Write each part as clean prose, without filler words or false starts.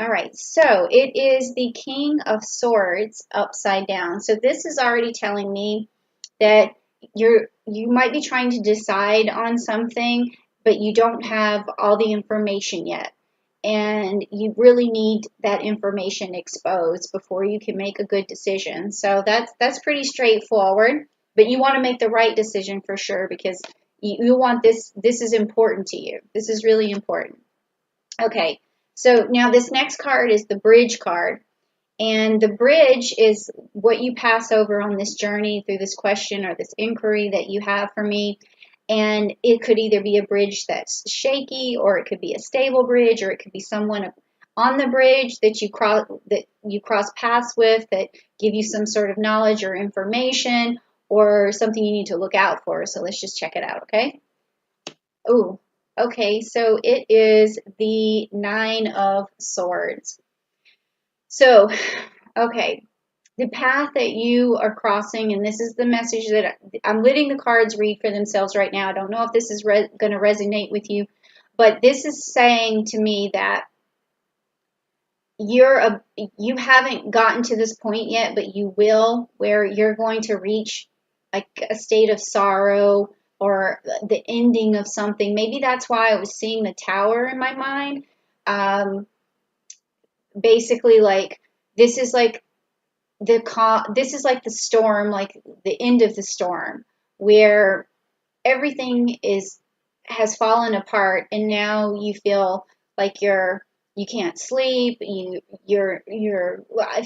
All right, so it is the King of Swords upside down. So this is already telling me that you might be trying to decide on something, but you don't have all the information yet. And you really need that information exposed before you can make a good decision. So that's pretty straightforward, but you want to make the right decision for sure because you want this is important to you. This is really important. Okay, so now this next card is the bridge card. And the bridge is what you pass over on this journey through this question or this inquiry that you have for me. And it could either be a bridge that's shaky, or it could be a stable bridge, or it could be someone on the bridge that you cross paths with that give you some sort of knowledge or information, or something you need to look out for. So let's just check it out, okay? Oh, okay, so it is the Nine of Swords. So, okay, the path that you are crossing, and this is the message that I'm letting the cards read for themselves right now. I don't know if this is going to resonate with you, but this is saying to me that you haven't gotten to this point yet, but you will, where you're going to reach like a state of sorrow or the ending of something. Maybe that's why I was seeing the tower in my mind. Um, Basically, like this is like this is like the storm, like the end of the storm, where everything has fallen apart, and now you feel like you can't sleep, if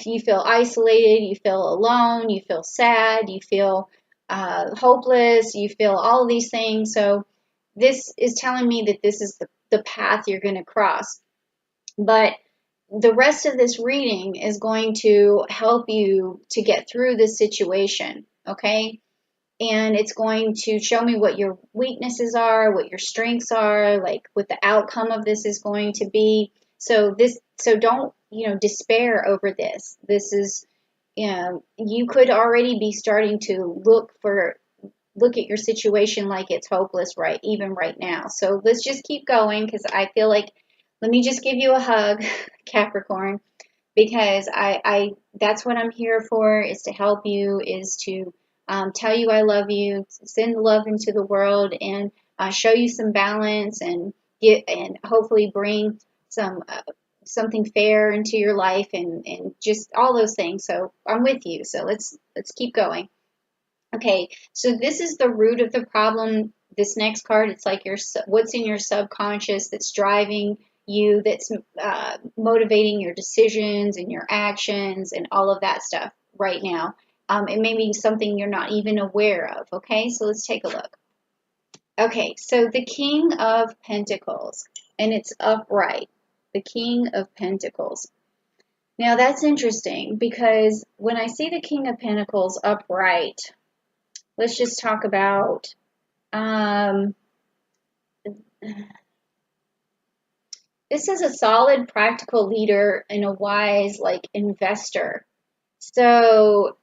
you feel isolated, you feel alone, you feel sad, you feel hopeless, you feel all of these things. So this is telling me that this is the path you're going to cross. But the rest of this reading is going to help you to get through this situation, okay? And it's going to show me what your weaknesses are, what your strengths are, like what the outcome of this is going to be. So don't, despair over this. This is, you could already be starting to look at your situation like it's hopeless even right now. So let's just keep going, because I feel like, let me just give you a hug, Capricorn, because I that's what I'm here for, is to help you, is to tell you I love you, send love into the world, and show you some balance, and hopefully bring something fair into your life, and just all those things. So I'm with you. So let's keep going. Okay, so this is the root of the problem. This next card, it's like what's in your subconscious that's driving you, that's motivating your decisions and your actions and all of that stuff right now. It may be something you're not even aware of. Okay, so let's take a look. Okay, so the King of Pentacles, and it's upright. The King of Pentacles. Now that's interesting, because when I see the King of Pentacles upright, let's just talk about this is a solid, practical leader and a wise, like, investor. So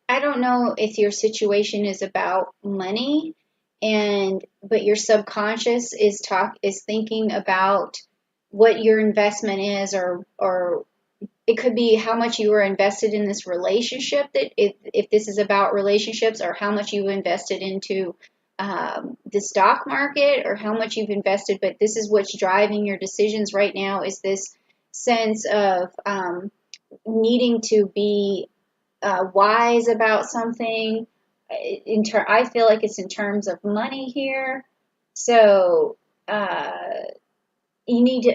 I don't know if your situation is about money, but your subconscious is thinking about what your investment is, or it could be how much you were invested in this relationship, that if this is about relationships, or how much you invested into the stock market, or how much you've invested. But this is what's driving your decisions right now, is this sense of needing to be wise about something. I feel like it's in terms of money here. So you need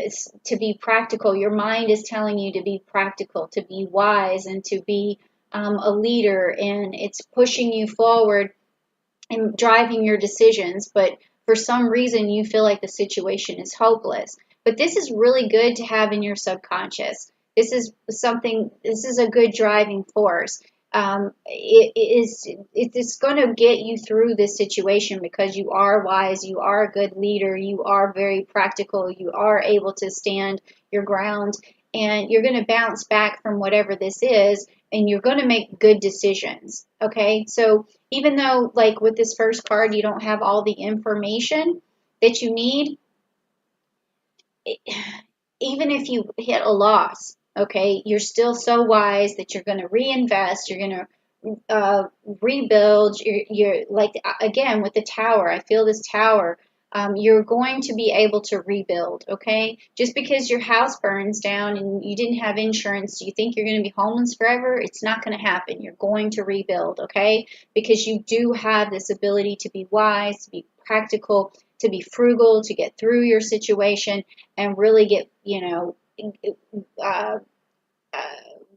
to be practical. Your mind is telling you to be practical, to be wise, and to be a leader, and it's pushing you forward and driving your decisions. But for some reason, you feel like the situation is hopeless. But this is really good to have in your subconscious. This is a good driving force. It's going to get you through this situation, because you are wise, you are a good leader, you are very practical, you are able to stand your ground, and you're going to bounce back from whatever this is, and you're going to make good decisions. Okay, so even though, like with this first card, you don't have all the information, that you need, even if you hit a loss, okay, you're still so wise that you're going to reinvest, you're going to rebuild. You're like, again, with the tower, I feel this tower. You're going to be able to rebuild, okay? Just because your house burns down and you didn't have insurance, do you think you're going to be homeless forever? It's not going to happen. You're going to rebuild, okay? Because you do have this ability to be wise, to be practical, to be frugal, to get through your situation and really get, uh, uh,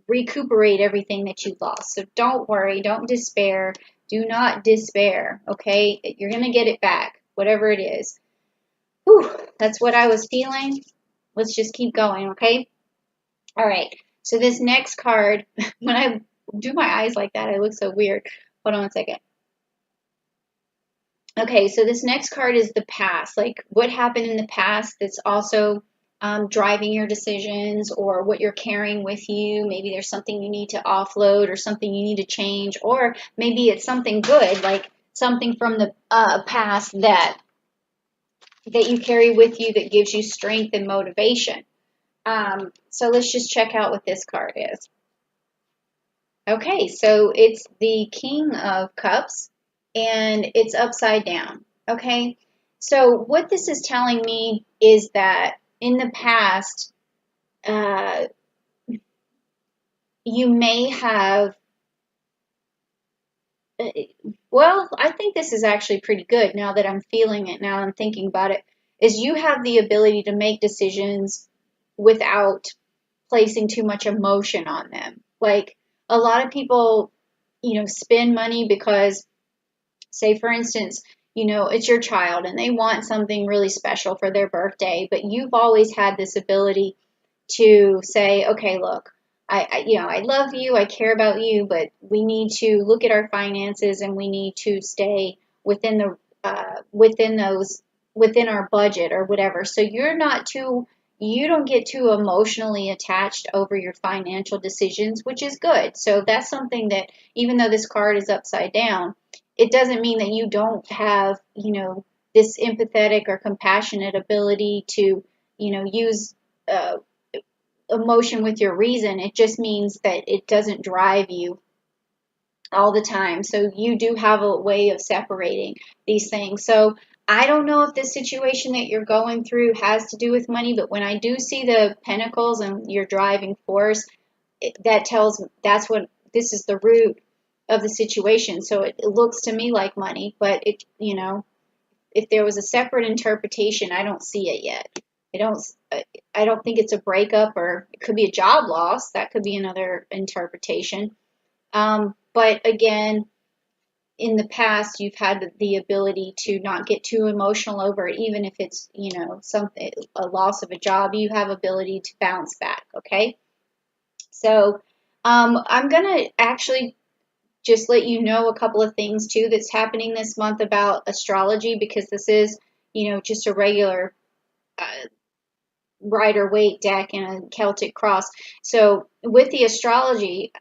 recuperate everything that you've lost. So don't worry, don't despair. Do not despair, okay? You're going to get it back, whatever it is. Whew, that's what I was feeling. Let's just keep going, okay? All right. So this next card, when I do my eyes like that, I look so weird. Hold on 1 second. Okay, so this next card is the past. Like what happened in the past that's also driving your decisions, or what you're carrying with you. Maybe there's something you need to offload or something you need to change, or maybe it's something good, like something from the past that you carry with you that gives you strength and motivation. So let's just check out what this card is. Okay, so it's the King of Cups and it's upside down. Okay, so what this is telling me is that in the past, uh, you may have, well, I think this is actually pretty good now that I'm feeling it, now I'm thinking about it, is you have the ability to make decisions without placing too much emotion on them. Like a lot of people, spend money because, say for instance, it's your child and they want something really special for their birthday, but you've always had this ability to say, okay, look, I love you, I care about you, but we need to look at our finances and we need to stay within the within our budget or whatever. So you don't get too emotionally attached over your financial decisions, which is good. So that's something that, even though this card is upside down, it doesn't mean that you don't have, this empathetic or compassionate ability to, use uh, emotion with your reason. It just means that it doesn't drive you all the time. So you do have a way of separating these things. So I don't know if this situation that you're going through has to do with money, but when I do see the pentacles and your driving force, that's what this is, the root of the situation. So it looks to me like money, but if there was a separate interpretation, I don't see it yet. I don't I don't think it's a breakup, or it could be a job loss. That could be another interpretation. But again, in the past, you've had the ability to not get too emotional over it, even if it's, something, a loss of a job, you have ability to bounce back. Okay. So, I'm going to actually just let you know a couple of things too that's happening this month about astrology, because this is, just a regular, Rider-Waite deck and a Celtic cross. So with the astrology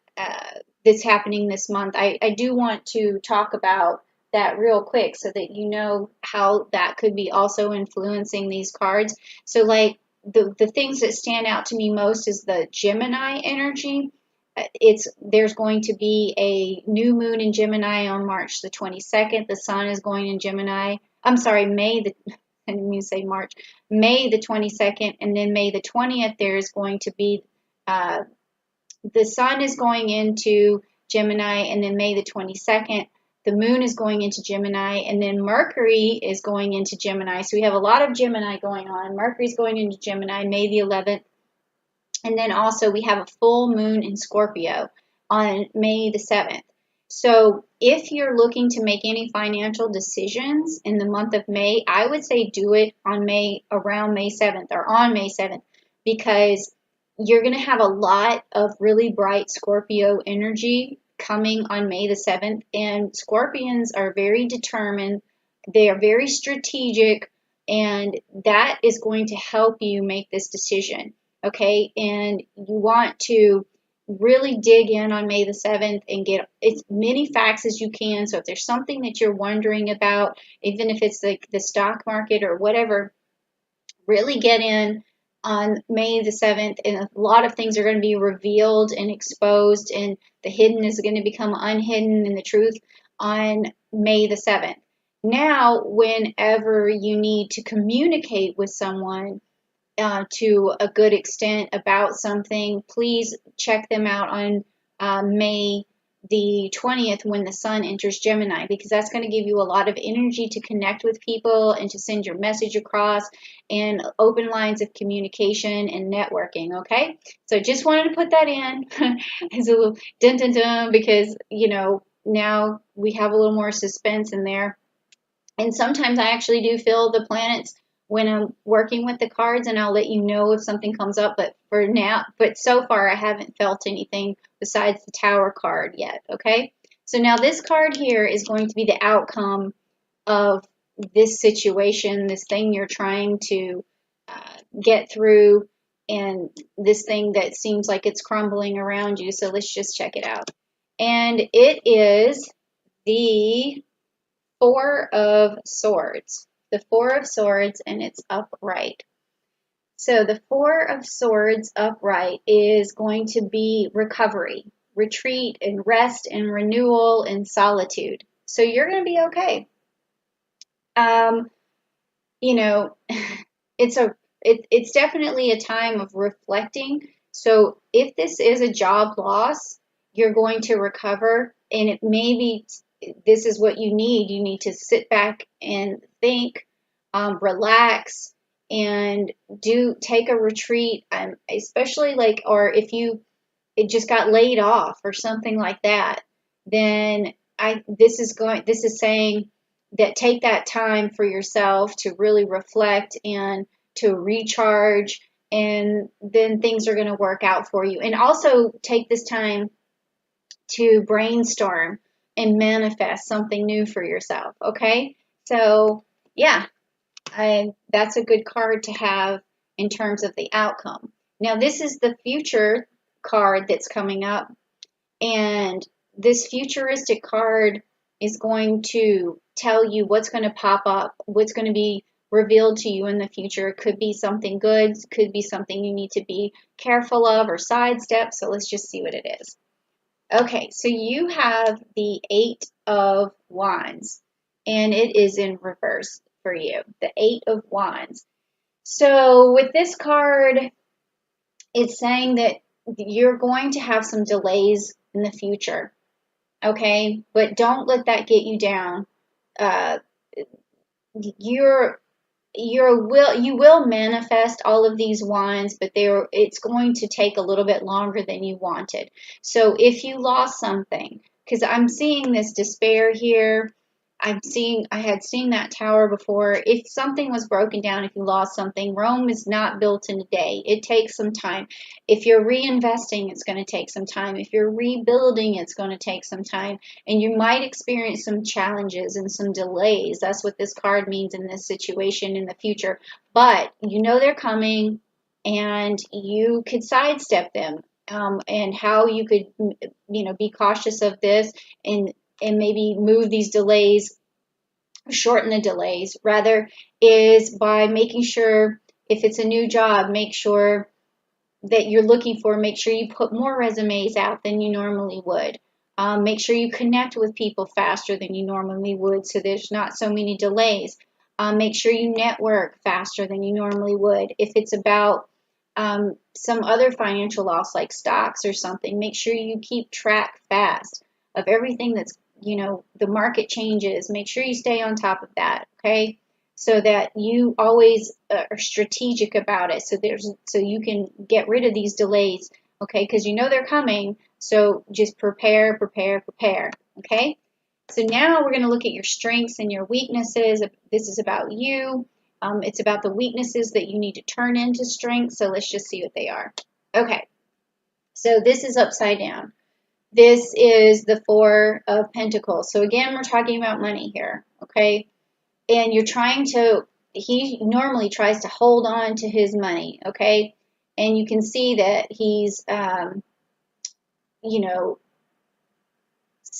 that's happening this month, I do want to talk about that real quick so that you know how that could be also influencing these cards. So like the things that stand out to me most is the Gemini energy. There's going to be a new moon in Gemini on March the 22nd. The sun is going in Gemini. I'm sorry, I didn't mean to say March. May the 22nd, and then May the 20th, there's going to be, the sun is going into Gemini, and then May the 22nd, the moon is going into Gemini, and then Mercury is going into Gemini. So we have a lot of Gemini going on. Mercury's going into Gemini May the 11th. And then also we have a full moon in Scorpio on May the 7th. So if you're looking to make any financial decisions in the month of May, I would say do it on around May 7th or on May 7th, because you're going to have a lot of really bright Scorpio energy coming on May the 7th. And Scorpions are very determined. They are very strategic, and that is going to help you make this decision. Okay, and you want to really dig in on May the 7th and get as many facts as you can. So if there's something that you're wondering about, even if it's like the stock market or whatever, really get in on May the 7th, and a lot of things are going to be revealed and exposed, and the hidden is going to become unhidden, and the truth on May the 7th. Now, whenever you need to communicate with someone to a good extent about something, please check them out on May the 20th when the sun enters Gemini, because that's going to give you a lot of energy to connect with people and to send your message across, and open lines of communication and networking. Okay, so just wanted to put that in as a little dun dun dun, because now we have a little more suspense in there. And sometimes I actually do feel the planets when I'm working with the cards, and I'll let you know if something comes up. But so far I haven't felt anything besides the Tower card yet. Okay, so now this card here is going to be the outcome of this situation, this thing you're trying to get through, and this thing that seems like it's crumbling around you. So let's just check it out. And it is the Four of Swords. The Four of Swords, and it's upright. So the Four of Swords upright is going to be recovery, retreat, and rest, and renewal, and solitude. So you're going to be okay. You know, it's definitely a time of reflecting. So if this is a job loss, you're going to recover, and it may be this is what you need. You need to sit back and think, relax, and take a retreat, especially or if you just got laid off or something like that, then this is saying that take that time for yourself to really reflect and to recharge, and then things are going to work out for you. And also take this time to brainstorm and manifest something new for yourself. Okay, so yeah, that's a good card to have in terms of the outcome. Now this is the future card that's coming up, and this futuristic card is going to tell you what's going to pop up, what's going to be revealed to you in the future. It could be something good, could be something you need to be careful of or sidestep. So let's just see what it is. Okay, so you have the Eight of Wands, and it is in reverse for you, the Eight of Wands. So with this card, it's saying that you're going to have some delays in the future, okay? But don't let that get you down. You will manifest all of these wands, but it's going to take a little bit longer than you wanted. So if you lost something, because I'm seeing this despair here, I had seen that tower before. If something was broken down, if you lost something, Rome is not built in a day. It takes some time. If you're reinvesting, it's going to take some time. If you're rebuilding, it's going to take some time. And you might experience some challenges and some delays. That's what this card means in this situation in the future. But you know they're coming, and you could sidestep them. And how you could, be cautious of this, and maybe move these delays, shorten the delays rather, is by making sure, if it's a new job, make sure that you're looking for, make sure you put more resumes out than you normally would. Make sure you connect with people faster than you normally would, so there's not so many delays. Make sure you network faster than you normally would. If it's about some other financial loss like stocks or something, make sure you keep track fast of everything that's, the market changes. Make sure you stay on top of that, okay? So that you always are strategic about it, so you can get rid of these delays, okay? Because they're coming, so just prepare, okay? So now we're going to look at your strengths and your weaknesses. This is about you. It's about the weaknesses that you need to turn into strengths. So let's just see what they are. Okay, so this is upside down. This is the Four of Pentacles. So again, we're talking about money here, okay? And he normally tries to hold on to his money, okay? And you can see that he's you know,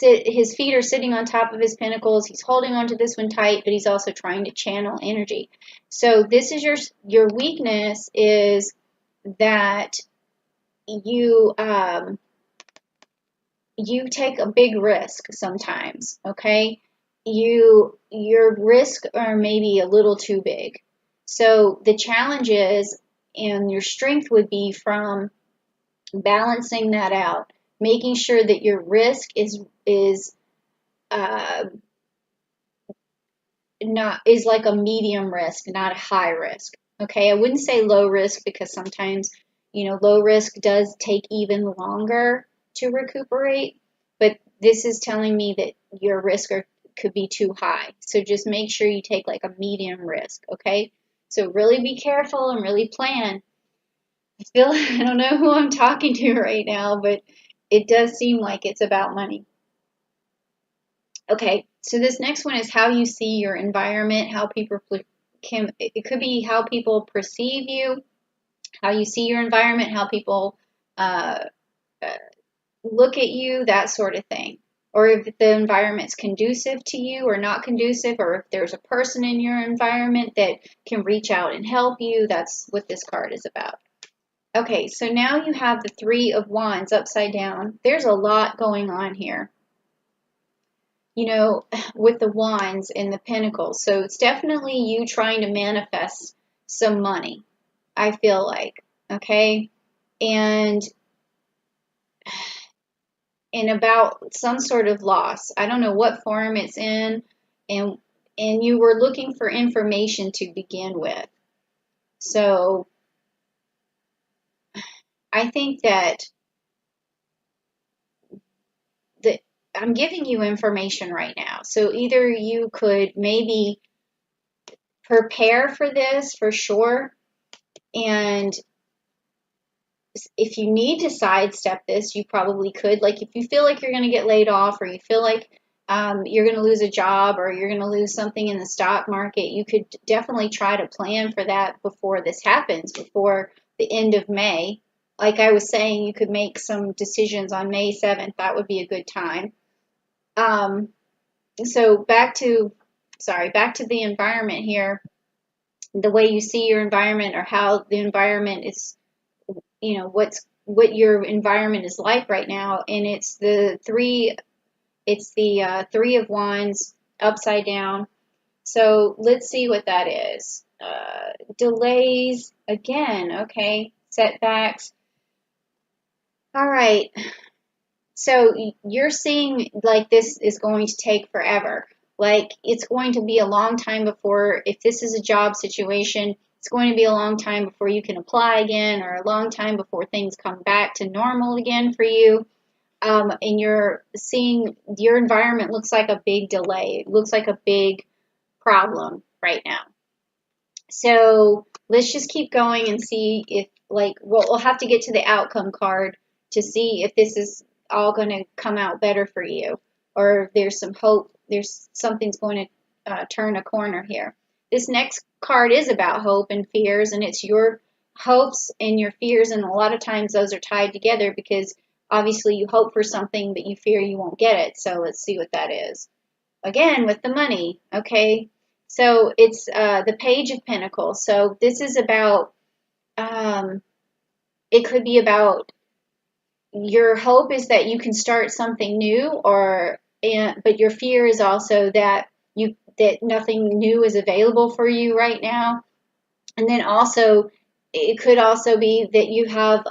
his feet are sitting on top of his pinnacles. He's holding onto this one tight, but he's also trying to channel energy. So this is your weakness, is that you you take a big risk sometimes, okay? Your risks are maybe a little too big. So the challenge is, and your strength would be from balancing that out, making sure that your risk is uh, not is like a medium risk, not a high risk. Okay, I wouldn't say low risk, because sometimes, low risk does take even longer to recuperate, but this is telling me that your risk could be too high. So just make sure you take like a medium risk, okay? So really be careful and really plan. I don't know who I'm talking to right now, but it does seem like it's about money. Okay, so this next one is how you see your environment, how people it could be how people perceive you, how you see your environment, how people uh, uh, look at you, that sort of thing. Or if the environment's conducive to you or not conducive, or if there's a person in your environment that can reach out and help you. That's what this card is about. Okay, so now you have the Three of Wands upside down. There's a lot going on here, with the wands and the pentacles. So it's definitely you trying to manifest some money, I feel like. Okay. And about some sort of loss. I don't know what form it's in, and you were looking for information to begin with. So I think that I'm giving you information right now. So either you could maybe prepare for this for sure, and if you need to sidestep this, you probably could. Like if you feel like you're going to get laid off, or you feel like you're going to lose a job, or you're going to lose something in the stock market, you could definitely try to plan for that before this happens, before the end of May. Like I was saying, you could make some decisions on May 7th. That would be a good time. So back to the environment here, the way you see your environment, or how the environment is, what your environment is like right now. And it's the Three of Wands upside down. So let's see what that is. Delays again. Okay, setbacks. All right. So you're seeing like this is going to take forever. Like it's going to be a long time before, if this is a job situation, it's going to be a long time before you can apply again, or a long time before things come back to normal again for you. And you're seeing your environment looks like a big delay. It looks like a big problem right now. So let's just keep going and see if, we'll have to get to the outcome card to see if this is all going to come out better for you, or if there's some hope, something's going to turn a corner here. This next card is about hope and fears, and it's your hopes and your fears, and a lot of times those are tied together, because obviously you hope for something, but you fear you won't get it. So let's see what that is. Again, with the money, okay? So it's the Page of Pentacles. So this is about, it could be about your hope is that you can start something new, but your fear is also that nothing new is available for you right now. And then also, it could also be that you have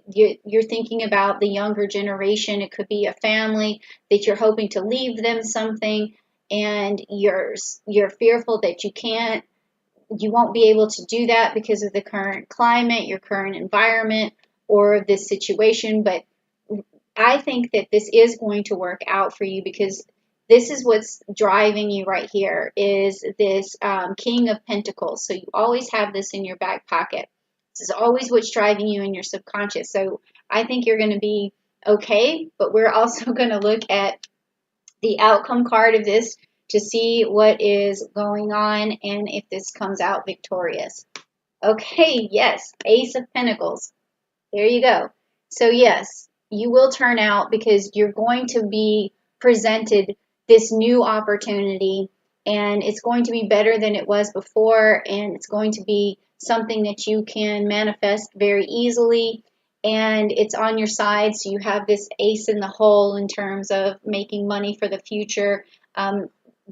you're thinking about the younger generation. It could be a family that you're hoping to leave them something, and you're fearful that you won't be able to do that because of the current climate, your current environment, or this situation. But I think that this is going to work out for you, because this is what's driving you right here, is this King of Pentacles. So you always have this in your back pocket. This is always what's driving you in your subconscious. So I think you're going to be okay, but we're also going to look at the outcome card of this to see what is going on and if this comes out victorious. Okay, yes, Ace of Pentacles. There you go. So yes, you will turn out because you're going to be presented this new opportunity, and it's going to be better than it was before, and it's going to be something that you can manifest very easily, and it's on your side, so you have this ace in the hole in terms of making money for the future.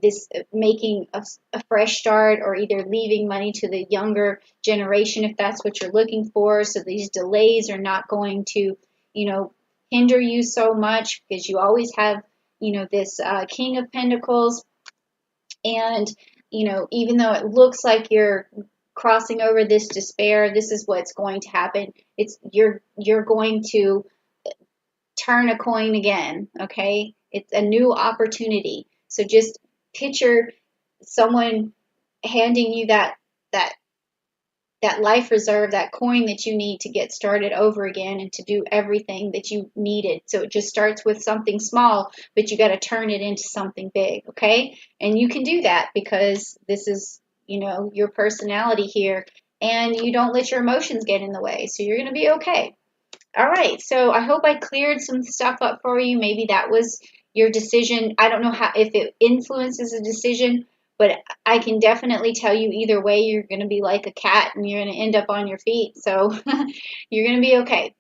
This making a fresh start, or either leaving money to the younger generation if that's what you're looking for. So these delays are not going to, hinder you so much, because you always have, this King of Pentacles. And, even though it looks like you're crossing over this despair, this is what's going to happen. It's you're going to turn a coin again, okay? It's a new opportunity. So just picture someone handing you that that life reserve, that coin that you need to get started over again and to do everything that you needed. So it just starts with something small, but you got to turn it into something big, okay? And you can do that because this is, your personality here, and you don't let your emotions get in the way. So you're going to be okay. All right, so I hope I cleared some stuff up for you. Maybe that was your decision. I don't know if it influences a decision, but I can definitely tell you either way, you're going to be like a cat and you're going to end up on your feet. So you're going to be okay.